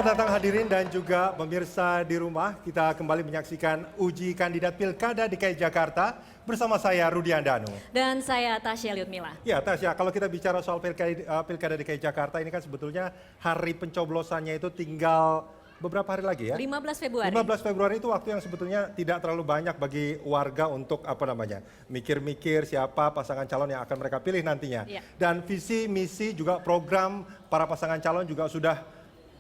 Selamat datang hadirin dan juga pemirsa di rumah. Kita kembali menyaksikan uji kandidat Pilkada DKI Jakarta bersama saya Rudi Andanu. Dan saya Tasya Liutmila. Ya Tasya, kalau kita bicara soal Pilkada DKI Jakarta ini kan sebetulnya hari pencoblosannya itu tinggal beberapa hari lagi ya? 15 Februari. 15 Februari itu waktu yang sebetulnya tidak terlalu banyak bagi warga untuk mikir-mikir siapa pasangan calon yang akan mereka pilih nantinya. Ya. Dan visi, misi, juga program para pasangan calon juga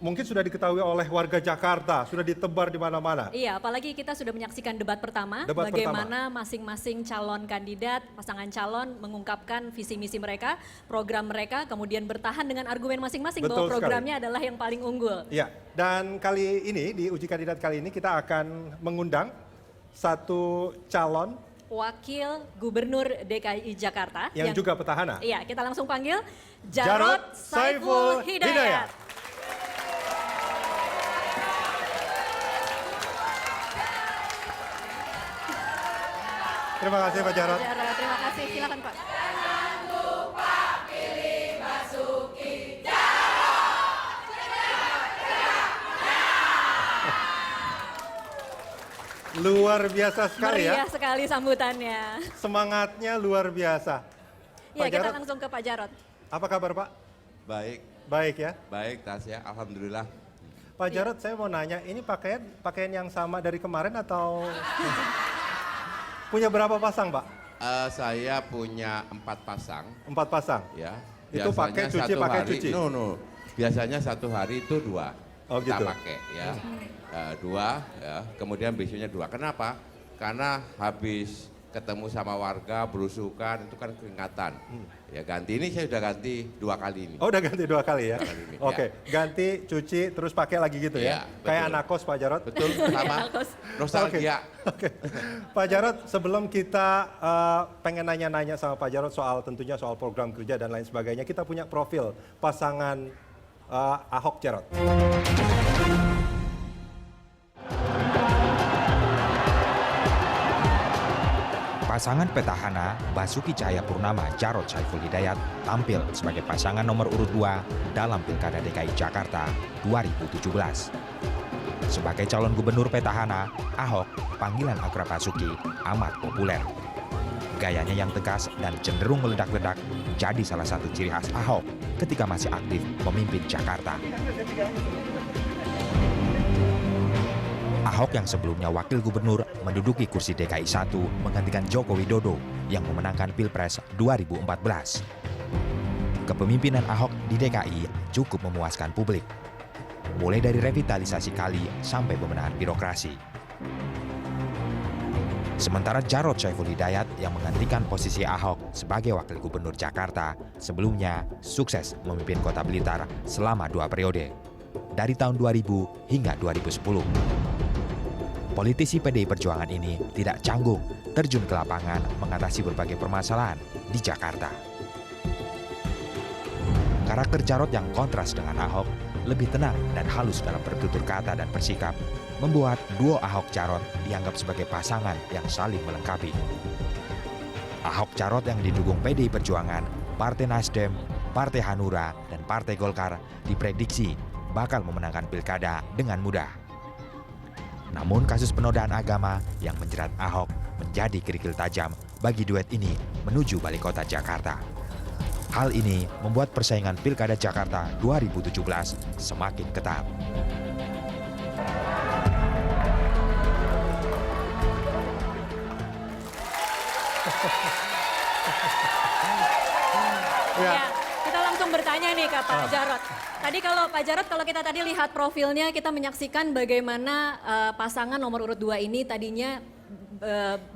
mungkin sudah diketahui oleh warga Jakarta, sudah ditebar di mana-mana. Iya, apalagi kita sudah menyaksikan debat pertama, bagaimana masing-masing calon kandidat, pasangan calon mengungkapkan visi misi mereka, program mereka, kemudian bertahan dengan argumen masing-masing bahwa programnya adalah yang paling unggul. Iya, dan kali ini di uji kandidat kali ini kita akan mengundang satu calon Wakil Gubernur DKI Jakarta yang juga petahana. Iya, kita langsung panggil Jarod Saiful Hidayat. Terima kasih Pak Jarod. Terima kasih, silakan Pak. Jangan lupa pilih Basuki Jarod. Luar biasa sekali ya. Meriah sekali sambutannya. Semangatnya luar biasa. Ya, Pak kita Jarod, langsung ke Pak Jarod. apa kabar Pak? Baik, Baik ya. baik Tasya, alhamdulillah. Pak Jarod, saya mau nanya, ini pakaian yang sama dari kemarin atau punya berapa pasang Pak? Saya punya 4 pasang, 4 pasang. ya. Itu pakai Biasanya cuci, satu pakai hari- cuci? No. Biasanya satu hari itu 2. Oh, kita gitu. pakai ya. 2, ya. Kemudian besoknya 2. Kenapa? Karena habis ketemu sama warga, berusukan, itu kan keringatan. Ya ganti ini saya sudah ganti 2 kali ini. Oh udah ganti 2 kali ya? 2 kali ini, Oke, ya. ganti, cuci, terus pakai lagi gitu ya? Iya, Kayak betul. anak kos Pak Jarod? Betul, sama. Nostalgia. Oke. Pak Jarod, sebelum kita pengen nanya-nanya sama Pak Jarod tentunya soal program kerja dan lain sebagainya, kita punya profil pasangan Ahok Jarod. Pasangan petahana Basuki Cahayapurnama Jarod Saiful Hidayat tampil sebagai pasangan nomor urut 2 dalam Pilkada DKI Jakarta 2017. Sebagai calon gubernur petahana, Ahok, panggilan akrab Basuki, amat populer. Gayanya yang tegas dan cenderung meledak-ledak jadi salah satu ciri khas Ahok ketika masih aktif memimpin Jakarta. Ahok yang sebelumnya wakil gubernur menduduki kursi DKI 1 menggantikan Joko Widodo yang memenangkan Pilpres 2014. Kepemimpinan Ahok di DKI cukup memuaskan publik, mulai dari revitalisasi kali sampai pembenahan birokrasi. Sementara Jarod Saiful Hidayat yang menggantikan posisi Ahok sebagai wakil gubernur Jakarta sebelumnya sukses memimpin kota Blitar selama 2 periode, dari tahun 2000 hingga 2010. Politisi PDI Perjuangan ini tidak canggung terjun ke lapangan mengatasi berbagai permasalahan di Jakarta. Karakter Jarod yang kontras dengan Ahok, lebih tenang dan halus dalam bertutur kata dan bersikap, membuat duo Ahok Jarod dianggap sebagai pasangan yang saling melengkapi. Ahok Jarod yang didukung PDI Perjuangan, Partai Nasdem, Partai Hanura, dan Partai Golkar diprediksi bakal memenangkan pilkada dengan mudah. Namun kasus penodaan agama yang menjerat Ahok menjadi kerikil tajam bagi duet ini menuju balik kota Jakarta. Hal ini membuat persaingan Pilkada Jakarta 2017 semakin ketat. Ya, kita langsung bertanya nih ke Pak Jarod. Tadi kalau Pak Jarod, kalau kita tadi lihat profilnya, kita menyaksikan bagaimana pasangan nomor urut 2 ini tadinya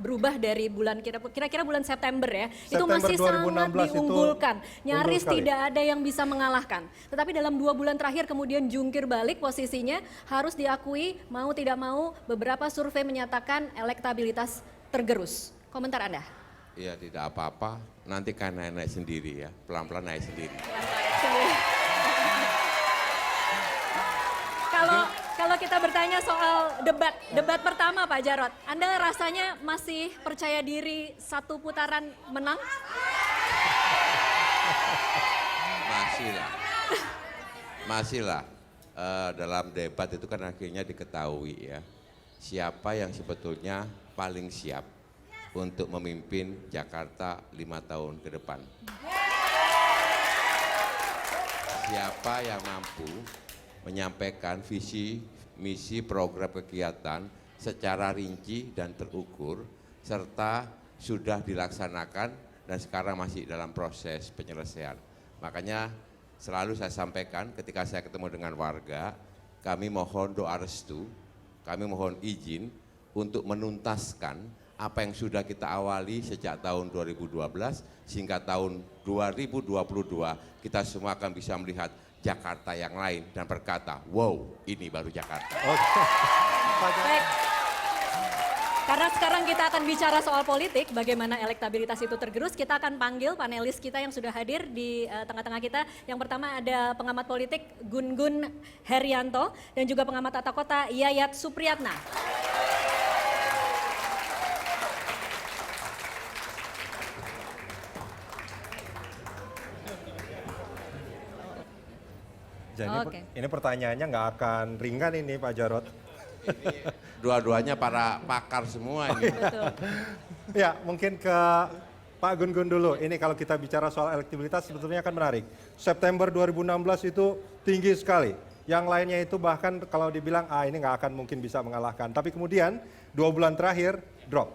berubah dari bulan kira-kira bulan September ya. Itu masih sangat diunggulkan. Nyaris tidak ada yang bisa mengalahkan. Tetapi dalam 2 bulan terakhir kemudian jungkir balik posisinya, harus diakui mau tidak mau beberapa survei menyatakan elektabilitas tergerus. Komentar Anda? Iya tidak apa-apa, nanti kan naik sendiri ya, pelan-pelan naik sendiri. Kalau kita bertanya soal debat pertama Pak Jarod, Anda rasanya masih percaya diri 1 putaran menang? Masih lah. dalam debat itu kan akhirnya diketahui ya, siapa yang sebetulnya paling siap untuk memimpin Jakarta 5 tahun ke depan. Siapa yang mampu menyampaikan visi, misi, program kegiatan secara rinci dan terukur, serta sudah dilaksanakan dan sekarang masih dalam proses penyelesaian. Makanya selalu saya sampaikan ketika saya ketemu dengan warga, kami mohon doa restu, kami mohon izin untuk menuntaskan apa yang sudah kita awali sejak tahun 2012 sehingga tahun 2022 kita semua akan bisa melihat Jakarta yang lain dan berkata, wow, ini baru Jakarta. Baik. Karena sekarang kita akan bicara soal politik, bagaimana elektabilitas itu tergerus, kita akan panggil panelis kita yang sudah hadir di tengah-tengah kita. Yang pertama ada pengamat politik Gun Gun Herianto dan juga pengamat tata kota Yayat Supriyatna. Jadi Oke. ini pertanyaannya nggak akan ringan ini Pak Jarod. Dua-duanya para pakar semua ini. Betul. Ya, mungkin ke Pak Gun Gun dulu. Ini kalau kita bicara soal elektabilitas sebetulnya akan menarik. September 2016 itu tinggi sekali. Yang lainnya itu bahkan kalau dibilang, ini nggak akan mungkin bisa mengalahkan. Tapi kemudian 2 bulan terakhir drop.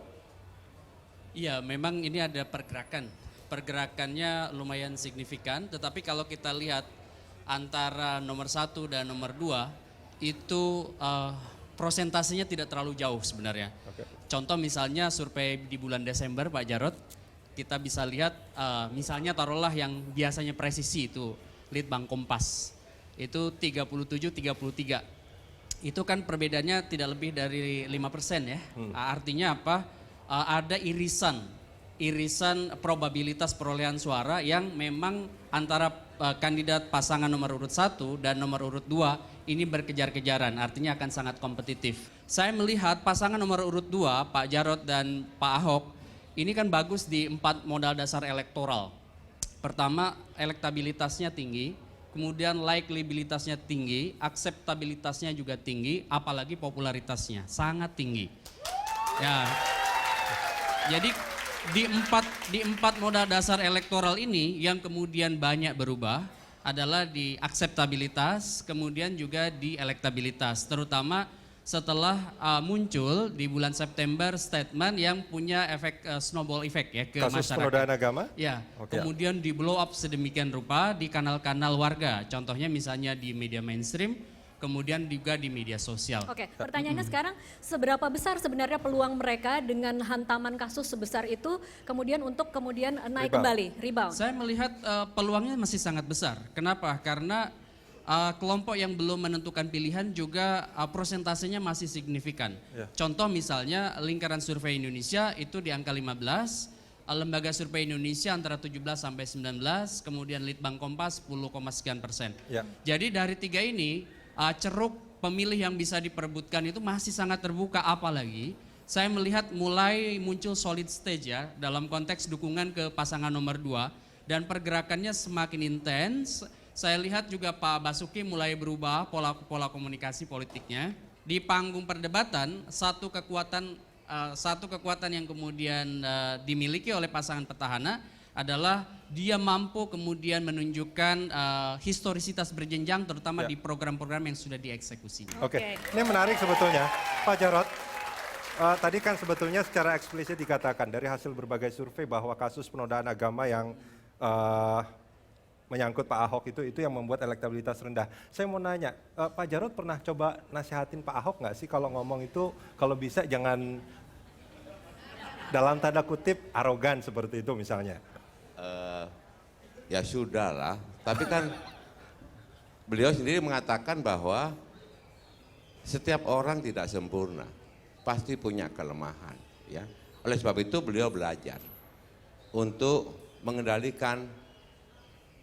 Iya, memang ini ada pergerakan. Pergerakannya lumayan signifikan, tetapi kalau kita lihat antara nomor 1 dan nomor 2 itu prosentasenya tidak terlalu jauh sebenarnya. Oke. Contoh misalnya survei di bulan Desember Pak Jarod, kita bisa lihat misalnya taruhlah yang biasanya presisi itu Litbang Kompas itu 37-33. Itu kan perbedaannya tidak lebih dari 5% ya. Artinya apa? Ada irisan probabilitas perolehan suara yang memang antara kandidat pasangan nomor urut 1 dan nomor urut 2 ini berkejar-kejaran, artinya akan sangat kompetitif. Saya melihat pasangan nomor urut 2, Pak Jarod dan Pak Ahok, ini kan bagus di 4 modal dasar elektoral. Pertama, elektabilitasnya tinggi, kemudian likabilitasnya tinggi, akseptabilitasnya juga tinggi, apalagi popularitasnya sangat tinggi. Ya, jadi di empat modal dasar elektoral ini yang kemudian banyak berubah adalah di akseptabilitas, kemudian juga di elektabilitas, terutama setelah muncul di bulan September statement yang punya efek snowball effect ya ke Kasus masyarakat. penodaan agama? Ya, Oke. kemudian di blow up sedemikian rupa di kanal-kanal warga, contohnya misalnya di media mainstream, kemudian juga di media sosial. Oke, pertanyaannya sekarang seberapa besar sebenarnya peluang mereka dengan hantaman kasus sebesar itu kemudian untuk kemudian naik Rebound. kembali, rebound? Saya melihat peluangnya masih sangat besar. Kenapa? Karena kelompok yang belum menentukan pilihan juga prosentasenya masih signifikan. Ya. Contoh misalnya lingkaran survei Indonesia itu di angka 15, lembaga survei Indonesia antara 17 sampai 19, kemudian Litbang Kompas 10, sekian persen. Ya. Jadi dari 3 ini ceruk pemilih yang bisa diperebutkan itu masih sangat terbuka, apalagi saya melihat mulai muncul solid stage ya dalam konteks dukungan ke pasangan nomor 2 dan pergerakannya semakin intens. Saya lihat juga Pak Basuki mulai berubah pola komunikasi politiknya. Di panggung perdebatan satu kekuatan yang kemudian dimiliki oleh pasangan petahana adalah dia mampu kemudian menunjukkan historisitas berjenjang terutama di program-program yang sudah dieksekusi. Oke, ini menarik sebetulnya. Pak Jarod, tadi kan sebetulnya secara eksplisit dikatakan dari hasil berbagai survei bahwa kasus penodaan agama yang menyangkut Pak Ahok itu yang membuat elektabilitas rendah. Saya mau nanya, Pak Jarod pernah coba nasihatin Pak Ahok nggak sih kalau ngomong itu kalau bisa jangan dalam tanda kutip arogan seperti itu misalnya? Ya sudah lah, tapi kan beliau sendiri mengatakan bahwa setiap orang tidak sempurna, pasti punya kelemahan. Ya. Oleh sebab itu beliau belajar untuk mengendalikan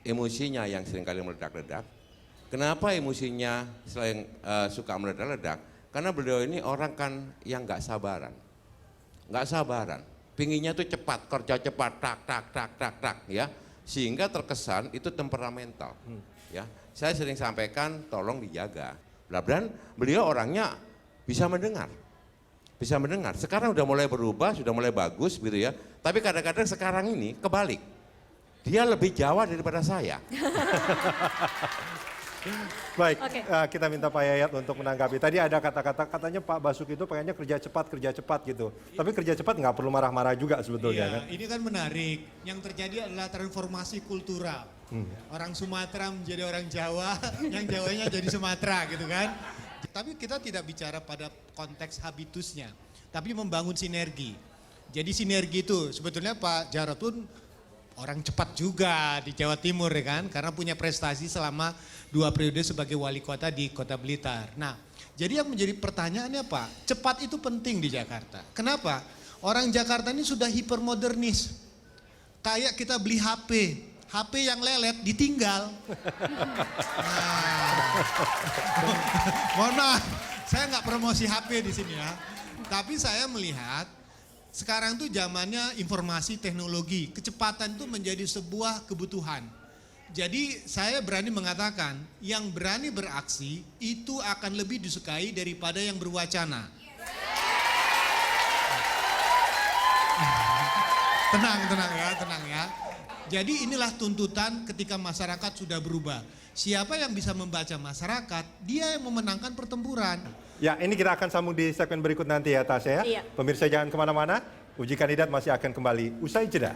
emosinya yang seringkali meledak-ledak. Kenapa emosinya selain suka meledak-ledak? Karena beliau ini orang kan yang nggak sabaran, pinginnya tuh cepat, kerja cepat, tak, ya, sehingga terkesan itu temperamental, ya, saya sering sampaikan tolong dijaga. Mudah-mudahan beliau orangnya bisa mendengar. Bisa mendengar. Sekarang udah mulai berubah, sudah mulai bagus gitu ya. Tapi kadang-kadang sekarang ini kebalik. Dia lebih Jawa daripada saya. Baik, Oke. kita minta Pak Yayat untuk menanggapi. Tadi ada kata-kata, katanya Pak Basuki itu pengennya kerja cepat gitu. Tapi kerja cepat nggak perlu marah-marah juga sebetulnya kan. Iya, ini kan menarik. Yang terjadi adalah transformasi kultural. Orang Sumatera menjadi orang Jawa, yang Jawanya jadi Sumatera gitu kan. Tapi kita tidak bicara pada konteks habitusnya, tapi membangun sinergi. Jadi sinergi itu sebetulnya Pak Jarod pun orang cepat juga di Jawa Timur ya kan, karena punya prestasi selama 2 periode sebagai wali kota di Kota Blitar. Nah, jadi yang menjadi pertanyaannya Pak, cepat itu penting di Jakarta. Kenapa? Orang Jakarta ini sudah hipermodernis. Kayak kita beli HP yang lelet ditinggal. Mohon maaf, saya nggak promosi HP di sini ya. Tapi saya melihat sekarang tuh zamannya informasi teknologi, kecepatan itu menjadi sebuah kebutuhan. Jadi saya berani mengatakan yang berani beraksi itu akan lebih disukai daripada yang berwacana. Tenang ya. Jadi inilah tuntutan ketika masyarakat sudah berubah. Siapa yang bisa membaca masyarakat, dia yang memenangkan pertempuran. Ya, ini kita akan sambung di segmen berikut nanti ya Tasya ya. Iya. Pemirsa jangan kemana-mana, uji kandidat masih akan kembali usai jeda.